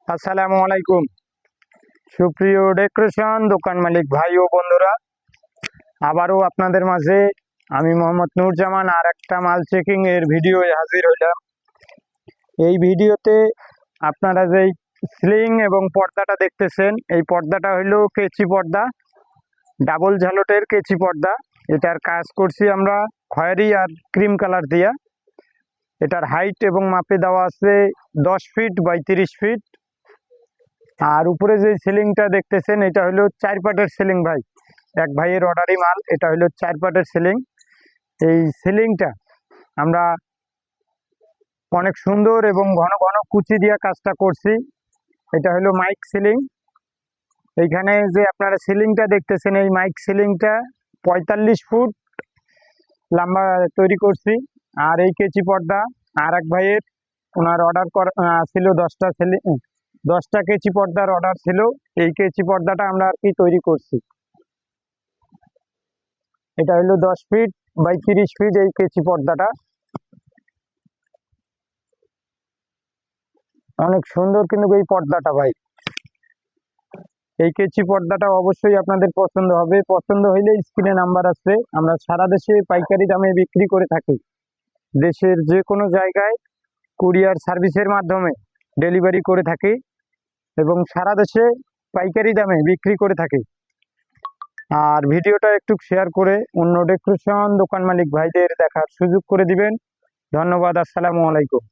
আসসালামু আলাইকুম। সুপ্রিয় ডেকোরেশন দোকান মালিক ভাই ও বন্ধুরা, আবারও আপনাদের মাঝে আমি মোহাম্মদ নূরজামান আর একটা মাল চেকিং এর ভিডিও হাজির হইলাম। এই ভিডিওতে আপনারা যেই সিলিং এবং পর্দাটা দেখতেছেন, এই পর্দাটা হইল কেচি পর্দা, ডাবল ঝালটের কেচি পর্দা। এটার কাজ করছি আমরা খয়েরি আর ক্রিম কালার দিয়া। এটার হাইট এবং মাপে দেওয়া আছে 10 ফিট বাই 30 ফিট। আর উপরে যে সিলিংটা দেখতেছেন এটা হলো 4 পাটের সিলিং ভাই, এক ভাইয়ের অর্ডারি মাল। এটা হলো 4 পাটের সিলিং। এই সিলিংটা আমরা অনেক সুন্দর এবং ঘন ঘন কুচি দিয়ে কাজটা করছি। এটা হলো মাইক সিলিং। এইখানে যে আপনারা সিলিংটা দেখতেছেন, এই মাইক সিলিংটা 45 ফুট লম্বা তৈরি করছি। আর এই কেচি পর্দা আর এক ভাইয়ের, ওনার অর্ডার করা ছিল 10টা কেচি পর্দার অর্ডার ছিল। এই কেচি পর্দাটা আমরা আর কি তৈরি করছি। এটা হলো 10 ফিট বাই 30 ফিট এই কেচি পর্দাটা। অনেক সুন্দর কিন্তু এই পর্দাটা ভাই। এই কেচি পর্দাটা অবশ্যই আপনাদের পছন্দ হবে। পছন্দ হইলে স্ক্রিনে নাম্বার আছে। আমরা সারা দেশে পাইকারি দামে বিক্রি করে থাকি। দেশের যে কোনো জায়গায় কুরিয়ার সার্ভিসের মাধ্যমে ডেলিভারি করে থাকি এবং সারা দেশে পাইকারি দামে বিক্রি করে থাকি। আর ভিডিওটা একটু শেয়ার করে অন্য ডেকোরেশন দোকান মালিক ভাইদের দেখার সুযোগ করে দিবেন। ধন্যবাদ। আসসালামু আলাইকুম।